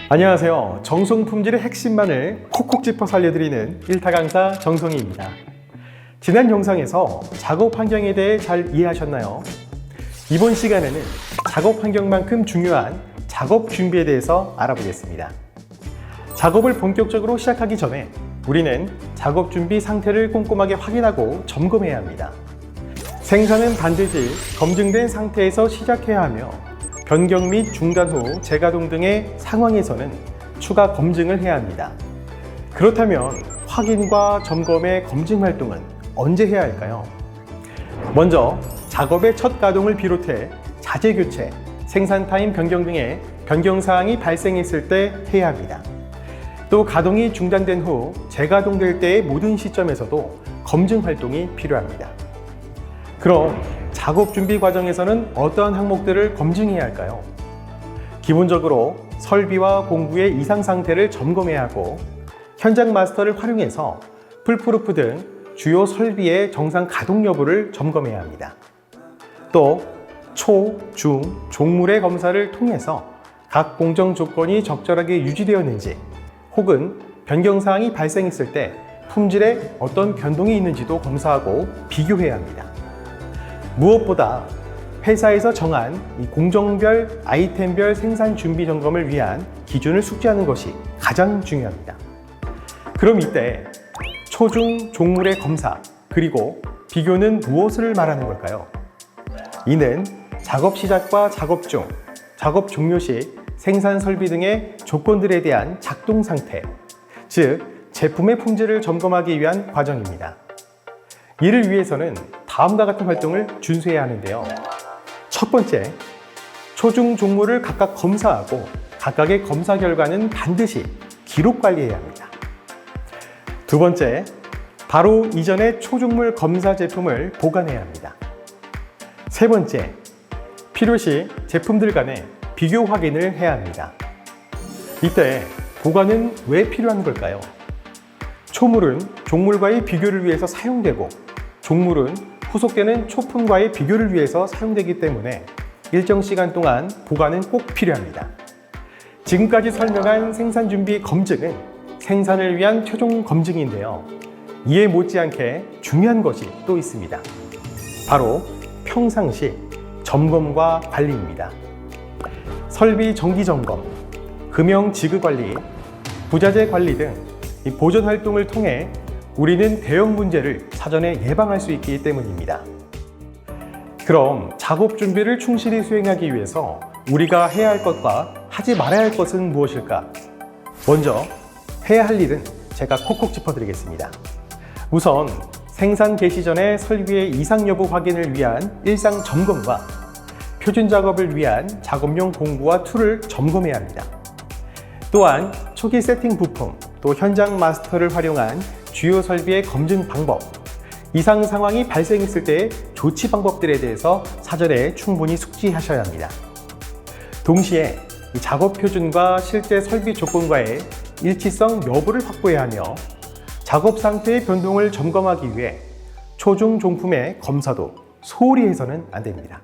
안녕하세요. 정송 품질의 핵심만을 콕콕 짚어 살려드리는 1타 강사 정송희입니다. 지난 영상에서 작업 환경에 대해 잘 이해하셨나요? 이번 시간에는 작업 환경만큼 중요한 작업 준비에 대해서 알아보겠습니다. 작업을 본격적으로 시작하기 전에 우리는 작업 준비 상태를 꼼꼼하게 확인하고 점검해야 합니다. 생산은 반드시 검증된 상태에서 시작해야 하며 변경 및 중단 후 재가동 등의 상황에서는 추가 검증을 해야 합니다. 그렇다면 확인과 점검의 검증 활동은 언제 해야 할까요? 먼저 작업의 첫 가동을 비롯해 자재 교체, 생산 타임 변경 등의 변경 사항이 발생했을 때 해야 합니다. 또 가동이 중단된 후 재가동될 때의 모든 시점에서도 검증 활동이 필요합니다. 그럼 작업 준비 과정에서는 어떠한 항목들을 검증해야 할까요? 기본적으로 설비와 공구의 이상 상태를 점검해야 하고 현장 마스터를 활용해서 풀프루프 등 주요 설비의 정상 가동 여부를 점검해야 합니다. 또 초, 중, 종물의 검사를 통해서 각 공정 조건이 적절하게 유지되었는지 혹은 변경 사항이 발생했을 때 품질에 어떤 변동이 있는지도 검사하고 비교해야 합니다. 무엇보다 회사에서 정한 이 공정별, 아이템별 생산 준비 점검을 위한 기준을 숙지하는 것이 가장 중요합니다. 그럼 이때 초중 종물의 검사 그리고 비교는 무엇을 말하는 걸까요? 이는 작업 시작과 작업 중, 작업 종료 시 생산 설비 등의 조건들에 대한 작동 상태, 즉 제품의 품질을 점검하기 위한 과정입니다. 이를 위해서는 다음과 같은 활동을 준수해야 하는데요. 첫 번째, 초중 종물을 각각 검사하고 각각의 검사 결과는 반드시 기록 관리해야 합니다. 두 번째, 바로 이전의 초종물 검사 제품을 보관해야 합니다. 세 번째, 필요시 제품들 간의 비교 확인을 해야 합니다. 이때 보관은 왜 필요한 걸까요? 초물은 종물과의 비교를 위해서 사용되고 종물은 후속되는 초품과의 비교를 위해서 사용되기 때문에 일정 시간 동안 보관은 꼭 필요합니다. 지금까지 설명한 생산 준비 검증은 생산을 위한 최종 검증인데요. 이에 못지않게 중요한 것이 또 있습니다. 바로 평상시 점검과 관리입니다. 설비 정기 점검, 금형 지그 관리, 부자재 관리 등 보존 활동을 통해 우리는 대형 문제를 사전에 예방할 수 있기 때문입니다. 그럼 작업 준비를 충실히 수행하기 위해서 우리가 해야 할 것과 하지 말아야 할 것은 무엇일까? 먼저 해야 할 일은 제가 콕콕 짚어드리겠습니다. 우선 생산 개시 전에 설비의 이상 여부 확인을 위한 일상 점검과 표준 작업을 위한 작업용 공구와 툴을 점검해야 합니다. 또한 초기 세팅 부품, 또 현장 마스터를 활용한 주요 설비의 검증 방법, 이상 상황이 발생했을 때의 조치 방법들에 대해서 사전에 충분히 숙지하셔야 합니다. 동시에 작업 표준과 실제 설비 조건과의 일치성 여부를 확보해야 하며 작업 상태의 변동을 점검하기 위해 초중 종품의 검사도 소홀히 해서는 안 됩니다.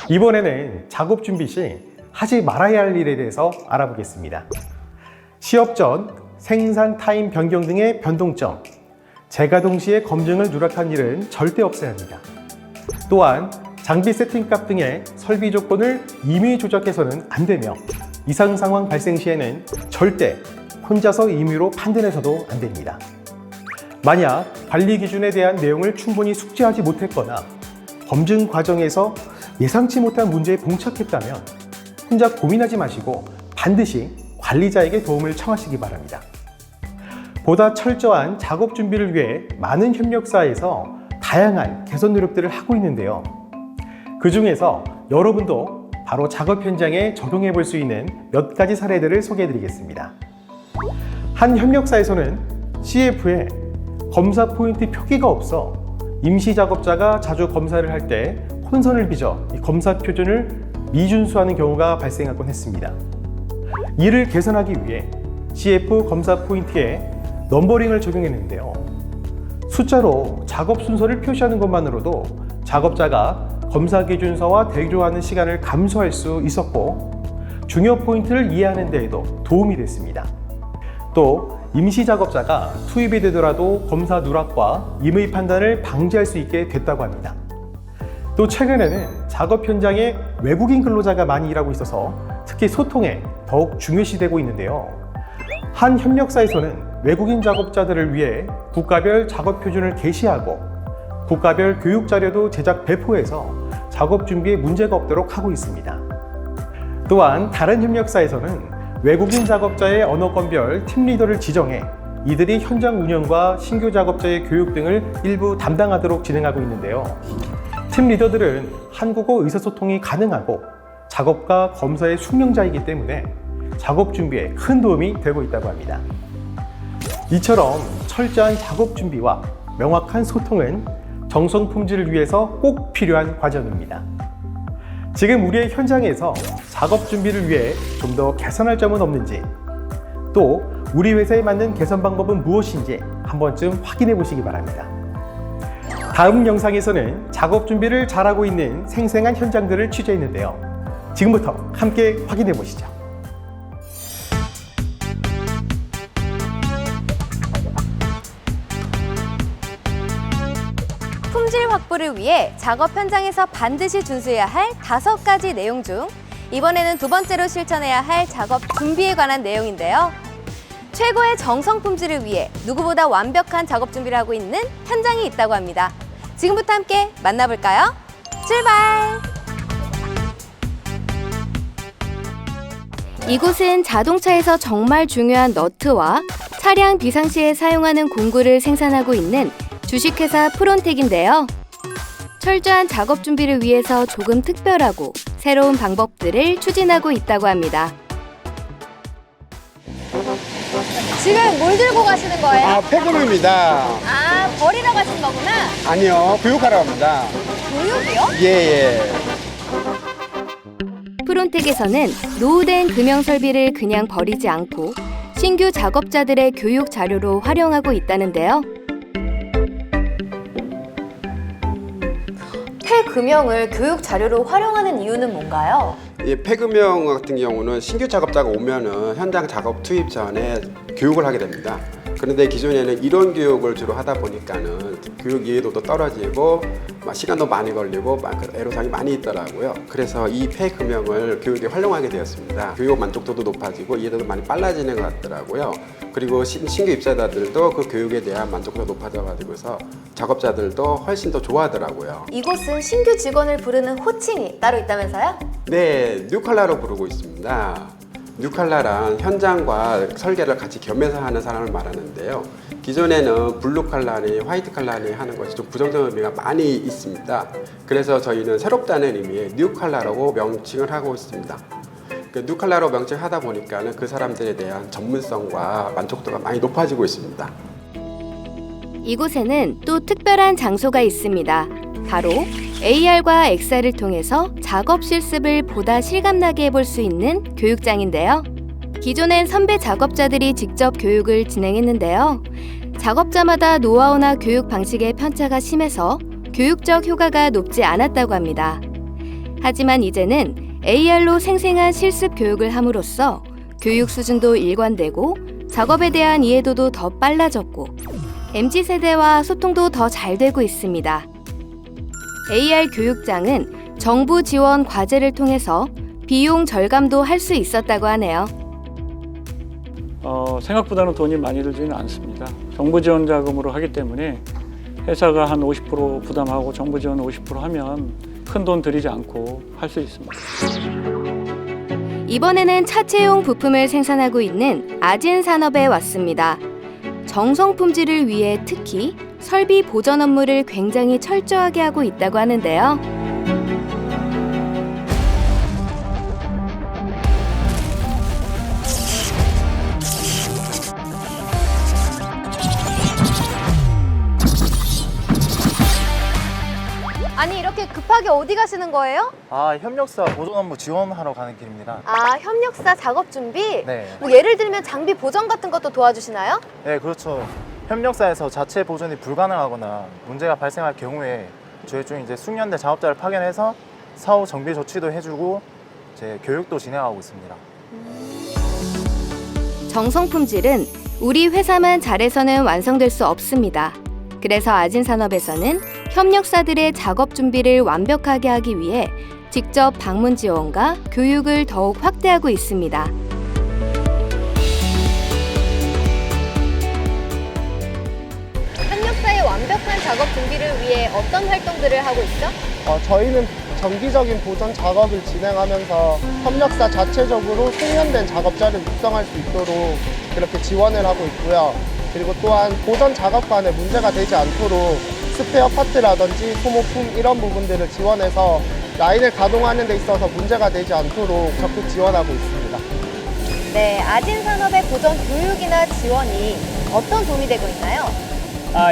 이번에는 작업 준비 시 하지 말아야 할 일에 대해서 알아보겠습니다. 시업 전 생산 타임 변경 등의 변동점, 재가동 시의 검증을 누락한 일은 절대 없어야 합니다. 또한 장비 세팅값 등의 설비 조건을 임의 조작해서는 안 되며 이상 상황 발생 시에는 절대 혼자서 임의로 판단해서도 안 됩니다. 만약 관리 기준에 대한 내용을 충분히 숙지하지 못했거나 검증 과정에서 예상치 못한 문제에 봉착했다면 혼자 고민하지 마시고 반드시 관리자에게 도움을 청하시기 바랍니다. 보다 철저한 작업 준비를 위해 많은 협력사에서 다양한 개선 노력들을 하고 있는데요. 그 중에서 여러분도 바로 작업 현장에 적용해 볼 수 있는 몇 가지 사례들을 소개해 드리겠습니다. 한 협력사에서는 CF에 검사 포인트 표기가 없어 임시 작업자가 자주 검사를 할 때 혼선을 빚어 이 검사 표준을 미준수하는 경우가 발생하곤 했습니다. 이를 개선하기 위해 CF 검사 포인트에 넘버링을 적용했는데요. 숫자로 작업 순서를 표시하는 것만으로도 작업자가 검사 기준서와 대조하는 시간을 감소할 수 있었고 중요 포인트를 이해하는 데에도 도움이 됐습니다. 또 임시 작업자가 투입이 되더라도 검사 누락과 임의 판단을 방지할 수 있게 됐다고 합니다. 또 최근에는 작업 현장에 외국인 근로자가 많이 일하고 있어서 특히 소통에 더욱 중요시되고 있는데요. 한 협력사에서는 외국인 작업자들을 위해 국가별 작업 표준을 게시하고 국가별 교육 자료도 제작 배포해서 작업 준비에 문제가 없도록 하고 있습니다. 또한 다른 협력사에서는 외국인 작업자의 언어권별 팀 리더를 지정해 이들이 현장 운영과 신규 작업자의 교육 등을 일부 담당하도록 진행하고 있는데요. 팀 리더들은 한국어 의사소통이 가능하고 작업과 검사의 숙련자이기 때문에 작업 준비에 큰 도움이 되고 있다고 합니다. 이처럼 철저한 작업 준비와 명확한 소통은 정성 품질을 위해서 꼭 필요한 과정입니다. 지금 우리의 현장에서 작업 준비를 위해 좀 더 개선할 점은 없는지, 또 우리 회사에 맞는 개선 방법은 무엇인지 한 번쯤 확인해 보시기 바랍니다. 다음 영상에서는 작업 준비를 잘하고 있는 생생한 현장들을 취재했는데요. 지금부터 함께 확인해 보시죠. 품질 확보를 위해 작업 현장에서 반드시 준수해야 할 5가지 내용 중 이번에는 두 번째로 실천해야 할 작업 준비에 관한 내용인데요. 최고의 정성 품질을 위해 누구보다 완벽한 작업 준비를 하고 있는 현장이 있다고 합니다. 지금부터 함께 만나볼까요? 출발! 이곳은 자동차에서 정말 중요한 너트와 차량 비상시에 사용하는 공구를 생산하고 있는 주식회사 프론텍인데요. 철저한 작업 준비를 위해서 조금 특별하고 새로운 방법들을 추진하고 있다고 합니다. 지금 뭘 들고 가시는 거예요? 폐금입니다. 버리러 가신 거구나. 아니요, 교육하러 갑니다. 교육이요? 예. 프론텍에서는 노후된 금형 설비를 그냥 버리지 않고 신규 작업자들의 교육 자료로 활용하고 있다는데요. 폐금형을 교육 자료로 활용하는 이유는 뭔가요? 폐금형 같은 경우는 신규 작업자가 오면은 현장 작업 투입 전에 교육을 하게 됩니다. 그런데 기존에는 이론 교육을 주로 하다 보니까는 교육 이해도도 떨어지고 시간도 많이 걸리고 애로사항이 많이 있더라고요. 그래서 이 폐금형을 교육에 활용하게 되었습니다. 교육 만족도도 높아지고 이해도도 많이 빨라지는 것 같더라고요. 그리고 신규 입사자들도 그 교육에 대한 만족도가 높아져가지고서 작업자들도 훨씬 더 좋아하더라고요. 이곳은 신규 직원을 부르는 호칭이 따로 있다면서요? 네, 뉴칼라로 부르고 있습니다. 뉴칼라란 현장과 설계를 같이 겸해서 하는 사람을 말하는데요. 기존에는 블루 칼라니, 화이트 칼라니 하는 것이 좀 부정적 의미가 많이 있습니다. 그래서 저희는 새롭다는 의미의 뉴칼라라고 명칭을 하고 있습니다. 뉴칼라로 명칭하다 보니까 그 사람들에 대한 전문성과 만족도가 많이 높아지고 있습니다. 이곳에는 또 특별한 장소가 있습니다. 바로 AR과 XR을 통해서 작업 실습을 보다 실감나게 해볼 수 있는 교육장인데요. 기존엔 선배 작업자들이 직접 교육을 진행했는데요. 작업자마다 노하우나 교육 방식의 편차가 심해서 교육적 효과가 높지 않았다고 합니다. 하지만 이제는 AR로 생생한 실습 교육을 함으로써 교육 수준도 일관되고 작업에 대한 이해도도 더 빨라졌고 MZ세대와 소통도 더 잘 되고 있습니다. AR 교육장은 정부 지원 과제를 통해서 비용 절감도 할 수 있었다고 하네요. 생각보다는 돈이 많이 들지는 않습니다. 정부 지원 자금으로 하기 때문에 회사가 한 50% 부담하고 정부 지원 50% 하면 큰 돈 들이지 않고 할 수 있습니다. 이번에는 차체용 부품을 생산하고 있는 아진 산업에 왔습니다. 정성 품질을 위해 특히 설비 보전 업무를 굉장히 철저하게 하고 있다고 하는데요. 아니 이렇게 급하게 어디 가시는 거예요? 협력사 보존 업무 지원하러 가는 길입니다. 협력사 작업 준비? 네. 뭐 예를 들면 장비 보정 같은 것도 도와주시나요? 네, 그렇죠. 협력사에서 자체 보존이 불가능하거나 문제가 발생할 경우에 저희 쪽 이제 숙련된 작업자를 파견해서 사후 정비 조치도 해주고 제 교육도 진행하고 있습니다. 정성 품질은 우리 회사만 잘해서는 완성될 수 없습니다. 그래서 아진산업에서는 협력사들의 작업 준비를 완벽하게 하기 위해 직접 방문 지원과 교육을 더욱 확대하고 있습니다. 협력사의 완벽한 작업 준비를 위해 어떤 활동들을 하고 있죠? 저희는 정기적인 보전 작업을 진행하면서 협력사 자체적으로 숙련된 작업자를 육성할 수 있도록 그렇게 지원을 하고 있고요. 그리고 또한 보전 작업관에 문제가 되지 않도록 스페어 파트라든지 소모품 이런 부분들을 지원해서 라인을 가동하는 데 있어서 문제가 되지 않도록 적극 지원하고 있습니다. 네, 아진산업의 보전 교육이나 지원이 어떤 도움이 되고 있나요?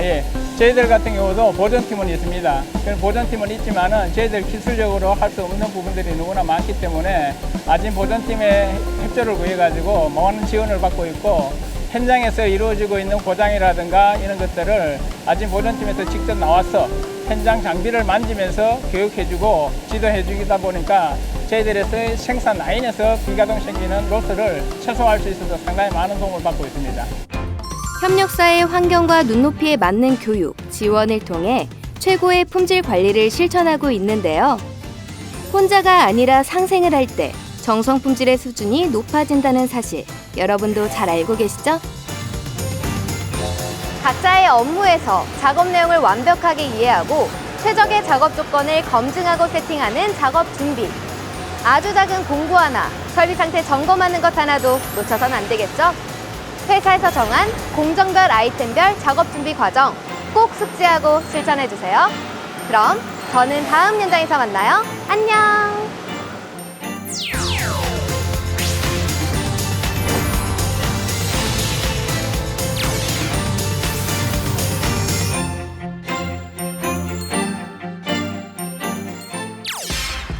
예. 저희들 같은 경우도 보전팀은 있습니다. 보전팀은 있지만은 저희들 기술적으로 할 수 없는 부분들이 너무나 많기 때문에 아진 보전팀의 협조를 구해가지고 많은 지원을 받고 있고 현장에서 이루어지고 있는 고장이라든가 이런 것들을 아진 보전팀에서 직접 나와서 현장 장비를 만지면서 교육해주고 지도해주다 보니까 저희들에서의 생산 라인에서 비가동 생기는 로스를 최소화할 수 있어서 상당히 많은 도움을 받고 있습니다. 협력사의 환경과 눈높이에 맞는 교육, 지원을 통해 최고의 품질 관리를 실천하고 있는데요. 혼자가 아니라 상생을 할 때 정성 품질의 수준이 높아진다는 사실, 여러분도 잘 알고 계시죠? 각자의 업무에서 작업 내용을 완벽하게 이해하고 최적의 작업 조건을 검증하고 세팅하는 작업 준비. 아주 작은 공구 하나, 설비 상태 점검하는 것 하나도 놓쳐선 안 되겠죠? 회사에서 정한 공정별 아이템별 작업 준비 과정 꼭 숙지하고 실천해주세요. 그럼 저는 다음 현장에서 만나요. 안녕!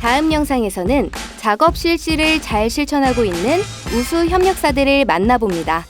다음 영상에서는 작업 실시를 잘 실천하고 있는 우수 협력사들을 만나봅니다.